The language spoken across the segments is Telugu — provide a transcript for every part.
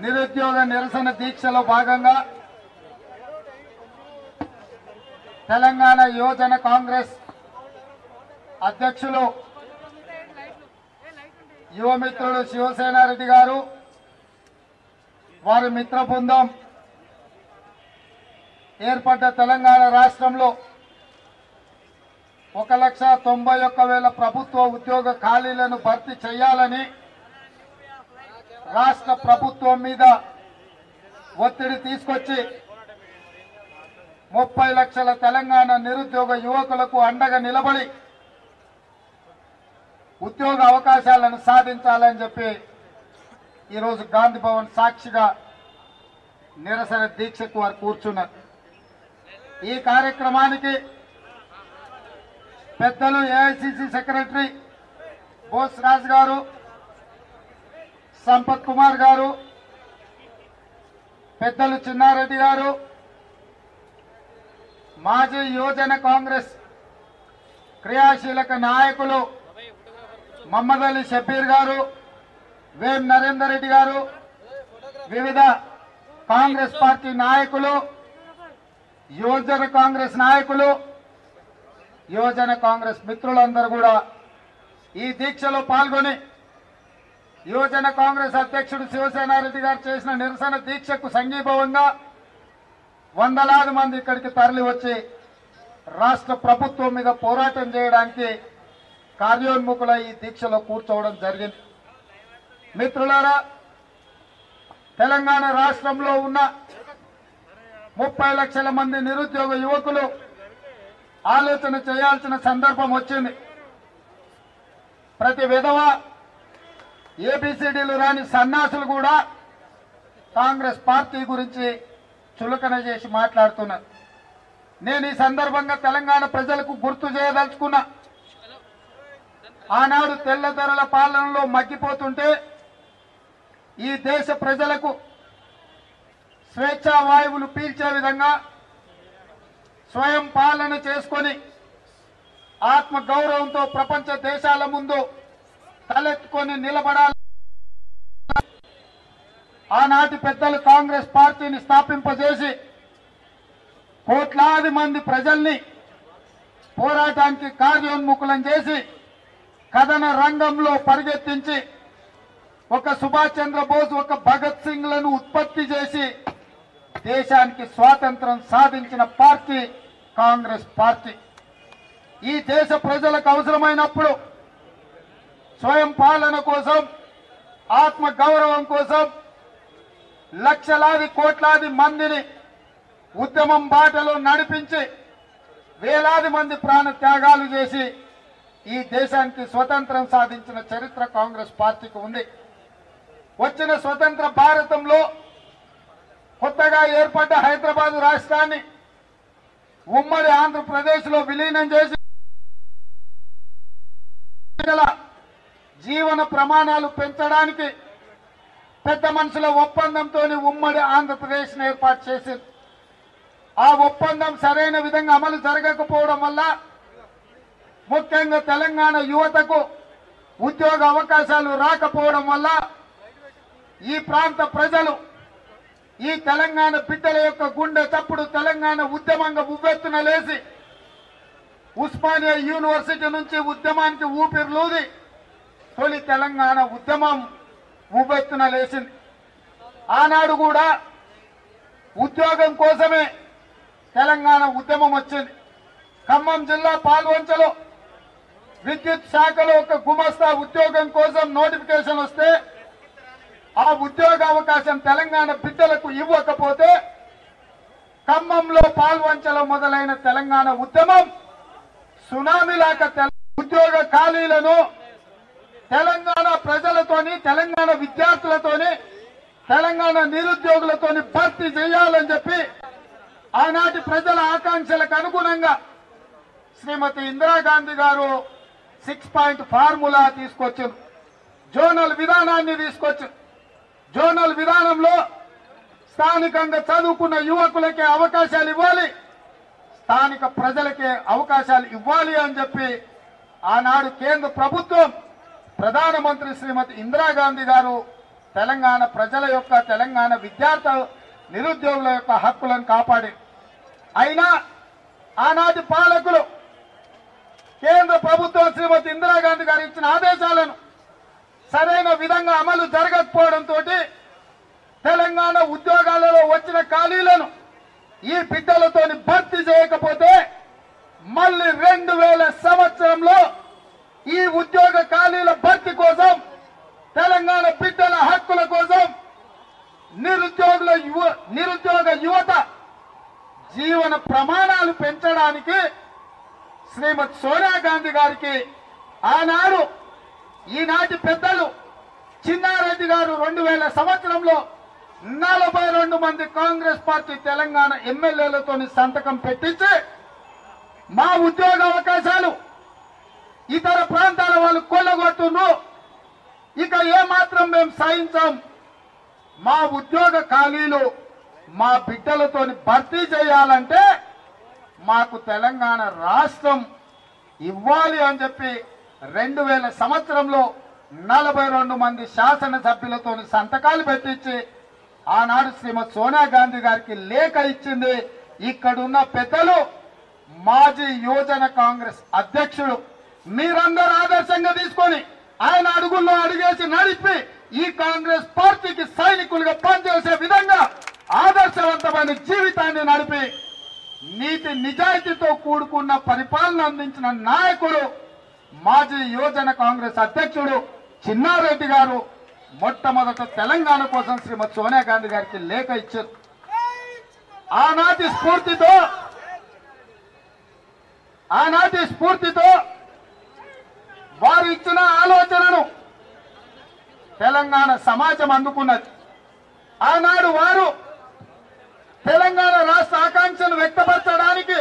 నిరుద్యోగ నిరసన దీక్షలో భాగంగా తెలంగాణ యువజన కాంగ్రెస్ అధ్యక్షులు యువమిత్రుడు శివసేనారెడ్డి గారు వారి మిత్ర బృందం ఏర్పడ్డ తెలంగాణ రాష్ట్రంలో 1,91,000 ప్రభుత్వ ఉద్యోగ ఖాళీలను భర్తీ చేయాలని రాష్ట్ర ప్రభుత్వం మీద ఒత్తిడి తీసుకొచ్చి 30 లక్షల తెలంగాణ నిరుద్యోగ యువకులకు అండగా నిలబడి ఉద్యోగ అవకాశాలను సాధించాలని చెప్పి ఈరోజు గాంధీ భవన్ సాక్షిగా నిరసన దీక్షకు వారు కూర్చున్నారు. ఈ కార్యక్రమానికి పెద్దలు ఏఐసిసి సెక్రటరీ బోస్ రాజ్ గారు, సంపత్ కుమార్ గారు, పెద్దలు చిన్నారెడ్డి గారు, మాజీ యువజన కాంగ్రెస్ క్రియాశీలక నాయకులు మహమ్మద్ అలీ షబీర్ గారు, వేం నరేందర్ రెడ్డి గారు, వివిధ కాంగ్రెస్ పార్టీ నాయకులు, యువజన కాంగ్రెస్ నాయకులు, యువజన కాంగ్రెస్ మిత్రులందరూ కూడా ఈ దీక్షలో పాల్గొని యువజన కాంగ్రెస్ అధ్యక్షుడు శివసేనారెడ్డి గారు చేసిన నిరసన దీక్షకు సంఘీభావంగా వందలాది మంది ఇక్కడికి తరలి వచ్చి రాష్ట్ర ప్రభుత్వం మీద పోరాటం చేయడానికి కార్యోన్ముఖుల ఈ దీక్షలో కూర్చోవడం జరిగింది. మిత్రులారా, తెలంగాణ రాష్ట్రంలో ఉన్న 30 లక్షల మంది నిరుద్యోగ యువకులు ఆలోచన చేయాల్సిన సందర్భం వచ్చింది. ప్రతి విధవ ఏబిసిడీలు రాని సన్నాసులు కూడా కాంగ్రెస్ పార్టీ గురించి చులకన చేసి మాట్లాడుతున్నారు. నేను ఈ సందర్భంగా తెలంగాణ ప్రజలకు గుర్తు చేయదలుచుకున్నా, ఆనాడు తెల్లదొరల పాలనలో మగ్గిపోతుంటే ఈ దేశ ప్రజలకు స్వేచ్ఛా వాయువులు పీల్చే విధంగా స్వయం పాలన చేసుకొని ఆత్మ గౌరవంతో ప్రపంచ దేశాల ముందు తలెత్తుకొని నిలబడాలి. ఆనాటి పెద్దలు కాంగ్రెస్ పార్టీని స్థాపింపజేసి కోట్లాది మంది ప్రజల్ని పోరాటానికి కార్యోన్ముఖులం చేసి కథన రంగంలో పరిగెత్తించి ఒక సుభాష్ చంద్రబోస్, ఒక భగత్ సింగ్ లను ఉత్పత్తి చేసి దేశానికి స్వాతంత్రం సాధించిన పార్టీ కాంగ్రెస్ పార్టీ. ఈ దేశ ప్రజలకు అవసరమైనప్పుడు స్వయం పాలన కోసం, ఆత్మ గౌరవం కోసం లక్షలాది కోట్లాది మందిని ఉద్యమం బాటలో నడిపించి వేలాది మంది ప్రాణ త్యాగాలు చేసి ఈ దేశానికి స్వతంత్రం సాధించిన చరిత్ర కాంగ్రెస్ పార్టీకి ఉంది. వచ్చిన స్వతంత్ర భారతంలో కొత్తగా ఏర్పడ్డ హైదరాబాద్ రాష్ట్రాన్ని ఉమ్మడి ఆంధ్రప్రదేశ్ లో విలీనం చేసి జీవన ప్రమాణాలు పెంచడానికి పెద్ద మనుషుల ఒప్పందంతో ఉమ్మడి ఆంధ్రప్రదేశ్ ఏర్పాటు చేసింది. ఆ ఒప్పందం సరైన విధంగా అమలు జరగకపోవడం వల్ల ముఖ్యంగా తెలంగాణ యువతకు ఉద్యోగ అవకాశాలు రాకపోవడం వల్ల ఈ ప్రాంత ప్రజలు ఈ తెలంగాణ బిడ్డల యొక్క గుండె చప్పుడు తెలంగాణ ఉద్యమంగా ఉవ్వెత్తున లేచి ఉస్మానియా యూనివర్సిటీ నుంచి ఉద్యమానికి ఊపిరిలూది తొలి తెలంగాణ ఉద్యమం ఉవ్వెత్తున లేచింది. ఆనాడు కూడా ఉద్యోగం కోసమే తెలంగాణ ఉద్యమం వచ్చింది. ఖమ్మం జిల్లా పాల్వంచలో విద్యుత్ శాఖలో ఒక గుమస్తా ఉద్యోగం కోసం నోటిఫికేషన్ వస్తే ఆ ఉద్యోగ అవకాశం తెలంగాణ బిడ్డలకు ఇవ్వకపోతే ఖమ్మంలో పాల్వంచలో మొదలైన తెలంగాణ ఉద్యమం సునామీలాగా ఉద్యోగ ఖాళీలను తెలంగాణ ప్రజలతోని, తెలంగాణ విద్యార్థులతోని, తెలంగాణ నిరుద్యోగులతోని భర్తీ చేయాలని చెప్పి ఆనాటి ప్రజల ఆకాంక్షలకు అనుగుణంగా శ్రీమతి ఇందిరాగాంధీ గారు 6 పాయింట్ ఫార్ములా తీసుకొచ్చారు. జోనల్ విధానాన్ని తీసుకొచ్చారు. జోనల్ విధానంలో స్థానికంగా చదువుకున్న యువకులకే అవకాశాలు ఇవ్వాలి, స్థానిక ప్రజలకే అవకాశాలు ఇవ్వాలి అని చెప్పి ఆనాడు కేంద్ర ప్రభుత్వం ప్రధానమంత్రి శ్రీమతి ఇందిరాగాంధీ గారు తెలంగాణ ప్రజల యొక్క, తెలంగాణ విద్యార్థి నిరుద్యోగుల యొక్క హక్కులను కాపాడి. అయినా ఆనాటి పాలకులు కేంద్ర ప్రభుత్వం శ్రీమతి ఇందిరాగాంధీ గారు ఇచ్చిన ఆదేశాలను సరైన విధంగా అమలు జరగకపోవడంతో తెలంగాణ ఉద్యోగాలలో వచ్చిన ఖాళీలను ఈ బిడ్డలతోని భర్తీ చేయకపోతే మళ్ళీ 2000 సంవత్సరంలో ఈ ఉద్యోగ ఖాళీల భర్తీ కోసం, తెలంగాణ బిడ్డల హక్కుల కోసం నిరుద్యోగ యువత జీవన ప్రమాణాలు పెంచడానికి శ్రీమతి సోనియా గాంధీ గారికి ఆనాడు ఈనాటి పెద్దలు చిన్నారెడ్డి గారు 2000 సంవత్సరంలో 42 మంది కాంగ్రెస్ పార్టీ తెలంగాణ ఎమ్మెల్యేలతో సంతకం పెట్టించి మా ఉద్యోగ అవకాశాలు ఇతర ప్రాంతాల వాళ్ళు కొల్లగొట్టును, ఇక ఏమాత్రం మేము సహించాం, మా ఉద్యోగ ఖాళీలు మా బిడ్డలతోని భర్తీ చేయాలంటే మాకు తెలంగాణ రాష్ట్రం ఇవ్వాలి అని చెప్పి 2000 సంవత్సరంలో 42 మంది శాసనసభ్యులతో సంతకాలు పెట్టించి ఆనాడు శ్రీమతి సోనియా గాంధీ గారికి లేఖ ఇచ్చింది. ఇక్కడున్న పెద్దలు మాజీ యువజన కాంగ్రెస్ అధ్యక్షుడు, మీరందరూ ఆదర్శంగా తీసుకొని ఆయన అడుగుల్లో అడుగేసి నడిపి ఈ కాంగ్రెస్ పార్టీకి సైనికులుగా పనిచేసే విధంగా ఆదర్శవంతమైన జీవితాన్ని నడిపి నీతి నిజాయితీతో కూడుకున్న పరిపాలన అందించిన నాయకుడు మాజీ యువజన కాంగ్రెస్ అధ్యక్షుడు చిన్నారెడ్డి గారు మొట్టమొదట తెలంగాణ కోసం శ్రీమతి సోనియా గాంధీ గారికి లేఖ ఇచ్చారు. ఆనాటి స్ఫూర్తితో వారు ఇచ్చిన ఆలోచనను తెలంగాణ సమాజం అందుకున్నది. ఆనాడు వారు తెలంగాణ రాష్ట్ర ఆకాంక్షను వ్యక్తపరచడానికి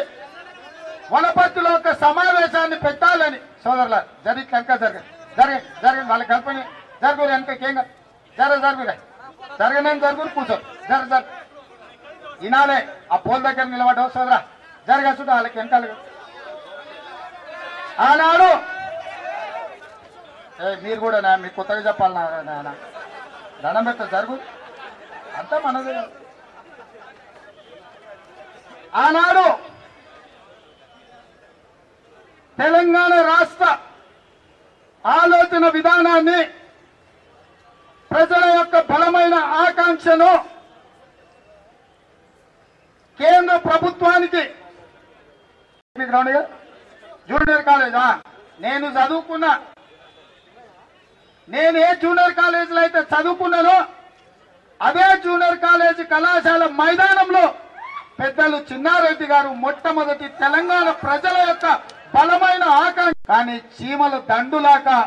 వనపర్తిలో ఒక సమావేశాన్ని పెట్టాలని సోదరుల ఇంకా జరగండి వాళ్ళ కల్పన జరుగురు వెనకేం జరగనేం జరుగురు కూర్చో ఇనాలే ఆ పోల్ దగ్గర నిలబడ్డావు సోదరా జరగచ్చు వాళ్ళకి వెనకాల ఆనాడు మీరు కూడా మీకు కొత్తగా చెప్పాలి నాన్న దండం పెట్ట జరుగు అంతా మనదే. ఆనాడు తెలంగాణ రాష్ట్ర ఆలోచన విధానాన్ని, ప్రజల యొక్క బలమైన ఆకాంక్షను కేంద్ర ప్రభుత్వానికి జూనియర్ కాలేజా నేను చదువుకున్నా, నేను ఏ జూనియర్ కాలేజీలో అయితే చదువుకున్నానో అదే జూనియర్ కాలేజీ కళాశాల మైదానంలో పెద్దలు చిన్నారెడ్డి గారు మొట్టమొదటి తెలంగాణ ప్రజల యొక్క బలమైన ఆకాంక్ష. కానీ చీమల దండులాగా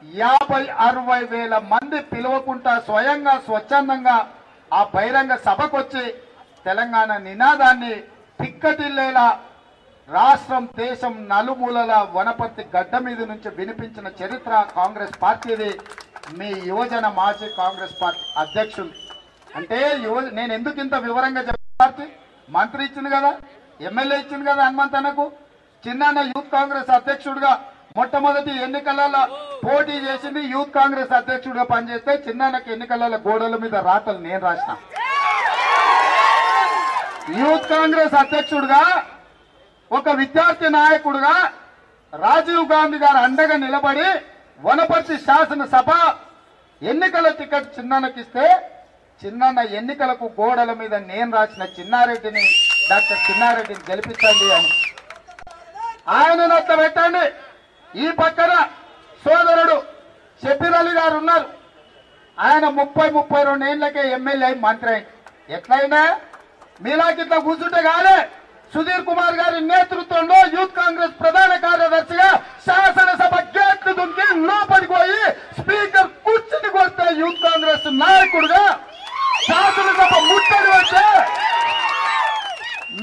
50-60 వేల మంది పిలువకుంటా స్వయంగా స్వచ్ఛందంగా ఆ బహిరంగ సభకొచ్చి తెలంగాణ నినాదాన్ని పిక్కటిల్లేలా రాష్ట్రం దేశం నలుమూలల వనపర్తి గడ్డ మీద నుంచి వినిపించిన చరిత్ర కాంగ్రెస్ పార్టీది. మీ యువజన మాజీ కాంగ్రెస్ పార్టీ అధ్యక్షుడు అంటే నేను ఎందుకు ఇంత వివరంగా పార్టీ మంత్రి ఇచ్చింది కదా, ఎమ్మెల్యే ఇచ్చింది కదా హనుమంతన్నకు. చిన్న యూత్ కాంగ్రెస్ అధ్యక్షుడిగా మొట్టమొదటి ఎన్నికలలో పోటీ చేసింది, యూత్ కాంగ్రెస్ అధ్యక్షుడిగా పనిచేస్తే చిన్నకి ఎన్నికలలో గోడల మీద రాతలు నేను రాసిన. యూత్ కాంగ్రెస్ అధ్యక్షుడిగా ఒక విద్యార్థి నాయకుడిగా రాజీవ్ గాంధీ గారు అండగా నిలబడి వనపర్తి శాసనసభ ఎన్నికల టికెట్ చిన్నకిస్తే చిన్న ఎన్నికలకు గోడల మీద నేను రాసిన చిన్నారెడ్డిని, డాక్టర్ చిన్నారెడ్డిని గెలిపించండి అని ఆయనను అట్లా పెట్టండి. ఈ పక్కన సోదరుడు షబీర్ అలీ గారు ఉన్నారు, ఆయన 30-32 ఏళ్లకే ఎమ్మెల్యే మంత్రి అయింది. ఎట్లయినా మీలాకిట్లా కూర్చుంటే కాలే. సుధీర్ కుమార్ గారి నేతృత్వంలో యూత్ కాంగ్రెస్ ప్రధాన కార్యదర్శిగా శాసనసభ గేట్లు దుంకి లోపలికి పోయి స్పీకర్ కూర్చుని కొడితే యూత్ కాంగ్రెస్ నాయకుడుగా శాసనసభ ముట్టడి వస్తే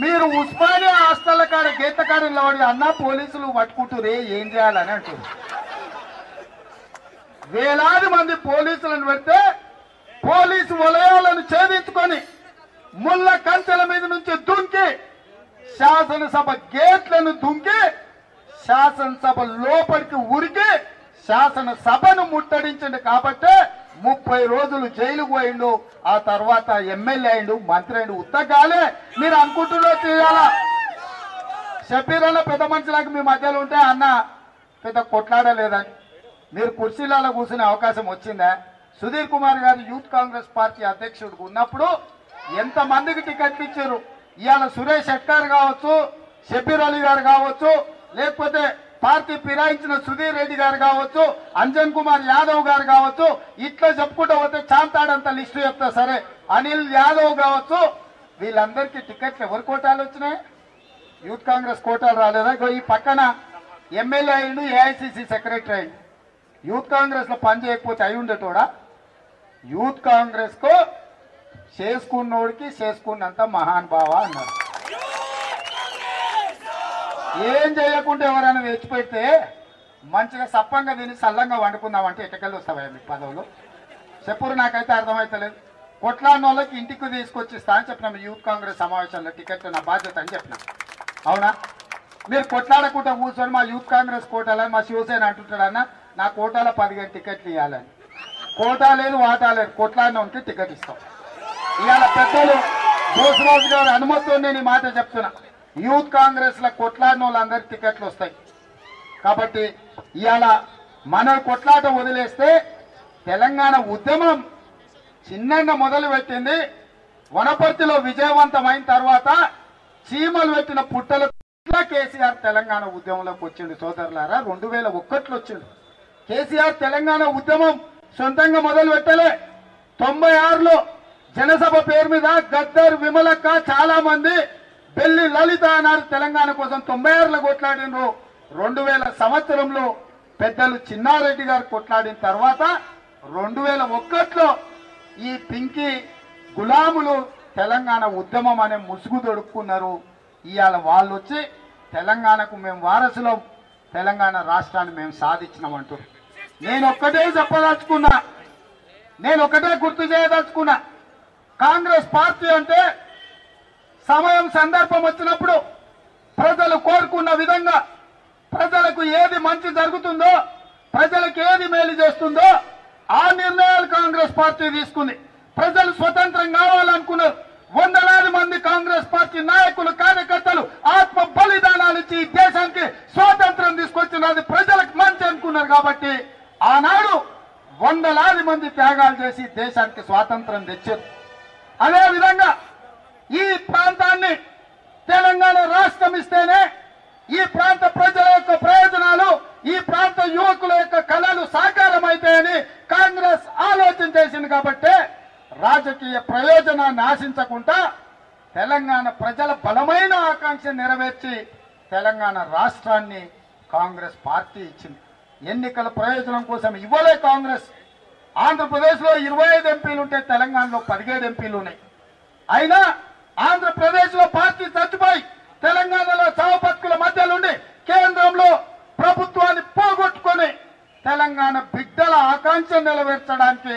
మీరు ఉస్మానియా హాస్టల్ కాడ గేట్ల కాడ నిలబడి అన్న పోలీసులు పట్టుకుంటురే ఏం చేయాలని అంటారు. వేలాది మంది పోలీసులను పెడితే పోలీసు వలయాలను ఛేదించుకొని ముళ్ళ కంచెల మీద నుంచి దుంకి శాసనసభ గేట్లను దుంకి శాసనసభ లోపలికి ఉరికి శాసనసభను ముట్టడించండి. కాబట్టి 30 రోజులు జైలుకు పోయిండు. ఆ తర్వాత ఎమ్మెల్యే అయిండు, మంత్రి అయిండు. ఉత్తగాలే మీరు అనుకుంటున్నా చేయాలా? షబీర్ అన్న పెద్ద మనుషులకు మీ మధ్యలో ఉంటే అన్న పెద్ద కొట్లాడలేదని మీరు కుర్చీలలో కూర్చునే అవకాశం వచ్చిందా? సుధీర్ కుమార్ గారు యూత్ కాంగ్రెస్ పార్టీ అధ్యక్షుడు ఉన్నప్పుడు ఎంతమందికి టికెట్లు ఇచ్చారు? ఇవాళ సురేష్ శెట్టర్ కావచ్చు, షబీర్ అలీ గారు కావచ్చు, లేకపోతే పార్టీ ఫిరాయించిన సుధీర్ రెడ్డి గారు కావచ్చు, అంజన్ కుమార్ యాదవ్ గారు కావచ్చు, ఇట్లా చెప్పుకుంటూ పోతే చాంతాడంత లిస్టు చెప్తా. సరే, అనిల్ యాదవ్ కావచ్చు, వీళ్ళందరికీ టికెట్లు ఎవరి కోటాలు వచ్చినాయి? యూత్ కాంగ్రెస్ కోటాలు రాలేదా? ఈ పక్కన ఎమ్మెల్యే అయిండు, ఏఐసిసి సెక్రటరీ అయిండు. యూత్ కాంగ్రెస్ లో పని చేయకపోతే అయి ఉండేటోడా? యూత్ కాంగ్రెస్ కు చేసుకున్నోడికి చేసుకున్నంత మహానుభావ అన్నారు. ఏం చేయకుండా ఎవరైనా తెచ్చిపెడితే మంచిగా సప్పంగా తిని సల్లంగా వండుకుందామంటే ఎటకెళ్ళి వస్తావా మీ పదవులు? చెప్పురు, నాకైతే అర్థమైతలేదు. కొట్లాడిన వాళ్ళకి ఇంటికి తీసుకొచ్చిస్తా అని చెప్పిన మీ యూత్ కాంగ్రెస్ సమావేశంలో టికెట్ నా బాధ్యత అని చెప్పిన. అవునా? మీరు కొట్లాడకుండా కూర్చొని మా యూత్ కాంగ్రెస్ కోటాలని మా శివసేన అంటుంటాడన్న నా కోటాలో 15 టికెట్లు ఇవ్వాలని. కోటా లేదు, వాటా లేదు, కొట్లాడినోనికి టికెట్ ఇస్తాం. ఇవాళ పెద్దలు బోసరాజు గారు అనుమతితో నేను ఈ మాట చెప్తున్నా. యూత్ కాంగ్రెస్ లో కొట్లాడిన వాళ్ళందరికీ టికెట్లు వస్తాయి. కాబట్టి ఇవాళ మన కొట్లాట వదిలేస్తే తెలంగాణ ఉద్యమం చిన్నగా మొదలు పెట్టింది. వనపర్తిలో విజయవంతమైన తర్వాత చీమలు పెట్టిన పుట్టల కేసీఆర్ తెలంగాణ ఉద్యమంలోకి వచ్చిండు. సోదరులారా, 2001లో వచ్చిండు కేసీఆర్. తెలంగాణ ఉద్యమం సొంతంగా మొదలు పెట్టలే. 96లో జనసభ పేరు మీద గద్దర్, విమలక్క, చాలా మంది బెల్లి లలిత అన్నారు తెలంగాణ కోసం. 96లో కొట్లాడినరు. 2000 సంవత్సరంలో పెద్దలు చిన్నారెడ్డి గారు కొట్లాడిన తర్వాత 2001లో ఈ పింకి గులాములు తెలంగాణ ఉద్యమం అనే ముసుగు దొడుక్కున్నారు. ఇవాళ వాళ్ళు వచ్చి తెలంగాణకు మేము వారసులం, తెలంగాణ రాష్ట్రాన్ని మేము సాధించినామంటూ. నేను ఒక్కటే చెప్పదలుచుకున్నా, నేను ఒకటే గుర్తు చేయదలుచుకున్నా. కాంగ్రెస్ పార్టీ అంటే సమయం సందర్భం వచ్చినప్పుడు ప్రజలు కోరుకున్న విధంగా ప్రజలకు ఏది మంచి జరుగుతుందో, ప్రజలకు ఏది మేలు చేస్తుందో ఆ నిర్ణయాలు కాంగ్రెస్ పార్టీ తీసుకుంది. ప్రజలు స్వతంత్రం కావాలనుకున్నారు. వందలాది మంది కాంగ్రెస్ పార్టీ నాయకులు, కార్యకర్తలు ఆత్మ బలిదానాలు ఇచ్చి ఈ దేశానికి స్వాతంత్రం తీసుకొచ్చినది ప్రజలకు మంచి అనుకున్నారు. కాబట్టి ఆనాడు వందలాది మంది త్యాగాలు చేసి దేశానికి స్వాతంత్రం తెచ్చారు. అదేవిధంగా ఈ ప్రాంతాన్ని తెలంగాణ రాష్ట్రం ఇస్తేనే ఈ ప్రాంత ప్రజల యొక్క ప్రయోజనాలు, ఈ ప్రాంత యువకుల యొక్క కళలు సాకారం అవుతాయని కాంగ్రెస్ ఆలోచన చేసింది. కాబట్టి రాజకీయ ప్రయోజనాన్ని ఆశించకుండా తెలంగాణ ప్రజల బలమైన ఆకాంక్ష నెరవేర్చి తెలంగాణ రాష్ట్రాన్ని కాంగ్రెస్ పార్టీ ఇచ్చింది. ఎన్నికల ప్రయోజనం కోసం ఇవ్వలే కాంగ్రెస్. ఆంధ్రప్రదేశ్ లో 25 ఎంపీలు ఉంటే తెలంగాణలో 17 ఎంపీలు ఉన్నాయి. అయినా ఆంధ్రప్రదేశ్ లో పార్టీ చచ్చిపోయి తెలంగాణలో చావు బతుకుల మధ్యలోండి కేంద్రంలో ప్రభుత్వాన్ని పోగొట్టుకొని తెలంగాణ బిడ్డల ఆకాంక్ష నెరవేర్చడానికి,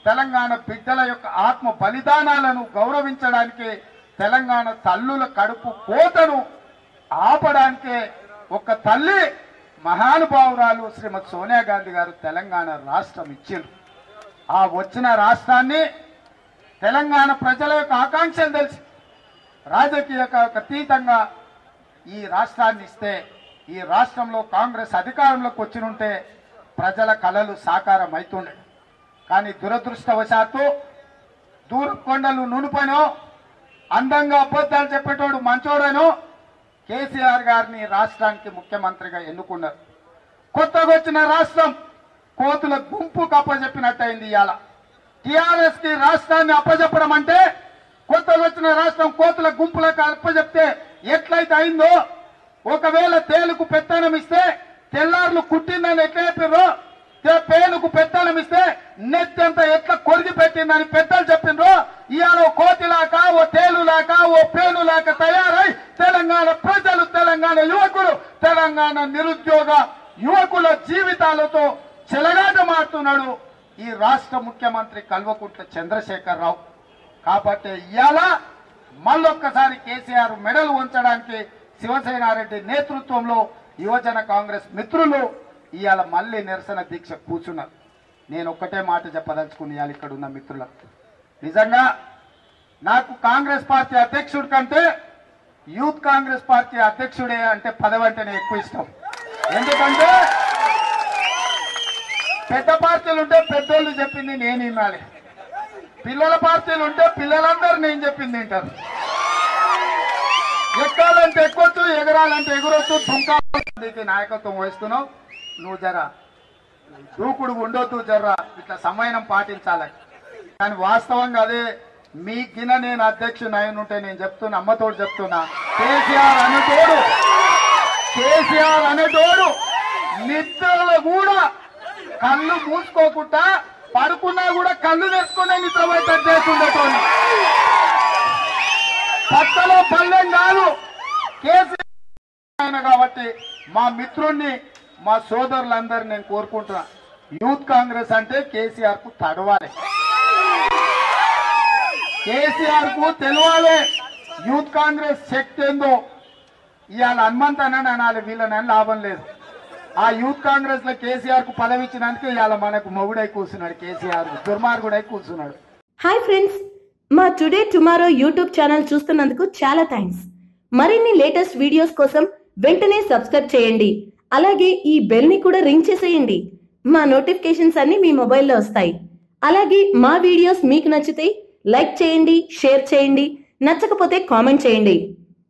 తెలంగాణ బిడ్డల యొక్క ఆత్మ బలిదానాలను గౌరవించడానికి, తెలంగాణ తల్లుల కడుపు కోతను ఆపడానికే ఒక తల్లి మహానుభావురాలు శ్రీమతి సోనియా గాంధీ గారు తెలంగాణ రాష్ట్రం ఇచ్చారు. ఆ వచ్చిన రాష్ట్రాన్ని తెలంగాణ ప్రజల యొక్క ఆకాంక్షలు తెలిసి రాజకీయ అతీతంగా ఈ రాష్ట్రాన్ని ఇస్తే, ఈ రాష్ట్రంలో కాంగ్రెస్ అధికారంలోకి వచ్చినుంటే ప్రజల కలలు సాకారం అవుతుండే. కానీ దురదృష్టవశాత్తు దూరం కొండలు నునుపనో, అందంగా అబద్ధాలు చెప్పేటోడు మంచోడనో కేసీఆర్ గారిని రాష్ట్రానికి ముఖ్యమంత్రిగా ఎన్నుకున్నారు. కొత్తగా వచ్చిన రాష్ట్రం కోతుల గుంపుకు అప్పచెప్పినట్టయింది. ఇవాళ టీఆర్ఎస్ కి రాష్ట్రాన్ని అప్పచెప్పడం అంటే కొత్తగా వచ్చిన రాష్ట్రం కోతుల గుంపులకు అప్పచెప్తే ఎట్లయితే అయిందో, ఒకవేళ తేలుకు పెత్తనం ఇస్తే తెల్లార్లు కుట్టిందని ఎట్లా చెప్పిర్రో, పేనుకు పెత్తనం ఇస్తే నెత్తంత ఎట్లా కొరిగి పెట్టిందని పెద్దలు చెప్పిండ్రో, ఇవాళ ఓ కోతిలాక, ఓ తేలులాక, ఓ పేనులాక తయారై తెలంగాణ ప్రజలు, తెలంగాణ యువకులు, తెలంగాణ నిరుద్యోగ యువకుల జీవితాలతో చెలగాటమాడుతున్నాడు ఈ రాష్ట్ర ముఖ్యమంత్రి కల్వకుంట్ల చంద్రశేఖరరావు. కాబట్టి ఇవాళ మళ్ళొక్కసారి కేసీఆర్ మెడలు ఉంచడానికి శివసేనారెడ్డి నేతృత్వంలో యువజన కాంగ్రెస్ మిత్రులు ఇవాళ మళ్లీ నిరసన దీక్ష కూర్చున్నారు. నేను ఒక్కటే మాట చెప్పదలుచుకునేయాలి ఇక్కడ ఉన్న మిత్రులకు. నిజంగా నాకు కాంగ్రెస్ పార్టీ అధ్యక్షుడి కంటే యూత్ కాంగ్రెస్ పార్టీ అధ్యక్షుడే అంటే పదవి అంటేనే ఎక్కువ ఇష్టం. ఎందుకంటే పెద్ద పార్టీలు ఉంటే పెద్దోళ్ళు చెప్పింది నేను వినాలి, పిల్లల పార్టీలు ఉంటే పిల్లలందరూ నేను చెప్పింది వింటారు. ఎక్కాలంటే ఎక్కొచ్చు, ఎగరాలంటే ఎగురొచ్చు, దుంకానికి నాయకత్వం వహిస్తున్నావు. నువ్వు జరా దూకుడు ఉండొద్దు, జర్రా ఇట్లా సమయం పాటించాలి. కానీ వాస్తవంగా అదే మీ గిన నేను అధ్యక్షుని అయిన ఉంటే నేను చెప్తున్నా, అమ్మతోడు చెప్తున్నా, కేసీఆర్ అనేటోడు నిద్రలో కూడా కళ్ళు మూసుకోకుండా పడుకున్నా కూడా కళ్ళు తెచ్చుకునే నిద్రపోతే చేస్తుండేటోని. పక్కలో పల్లెం కాదు కేసీఆర్ కాబట్టి మా మిత్రుణ్ణి మా సోదరులందరూ నేను కోరుకుంటున్నా, యూత్ కాంగ్రెస్ అంటే కేసీఆర్ కు తడవాలి, కేసీఆర్ కు తెలవాలి యూత్ కాంగ్రెస్ శక్తి ఏందో. ఇవాళ హనుమంతనని అనాలి, వీళ్ళనని లాభం లేదు. ఆ యూత్ కాంగ్రెస్ లో కేసీఆర్ కు పదవి ఇచ్చినందుకు ఇవాళ మనకు మొగుడై కూర్చున్నాడు, కేసీఆర్ దుర్మార్గుడై కూర్చున్నాడు. హాయ్ ఫ్రెండ్స్, మా టుడే టుమారో యూట్యూబ్ ఛానల్ చూస్తున్నందుకు చాలా థ్యాంక్స్. మరిన్ని లేటెస్ట్ వీడియోస్ కోసం వెంటనే సబ్స్క్రైబ్ చేయండి. అలాగే ఈ బెల్ ని కూడా రింగ్ చేసేయండి. మా నోటిఫికేషన్స్ అన్ని మీ మొబైల్లో వస్తాయి. అలాగే మా వీడియోస్ మీకు నచ్చితే లైక్ చేయండి, షేర్ చేయండి, నచ్చకపోతే కామెంట్ చేయండి.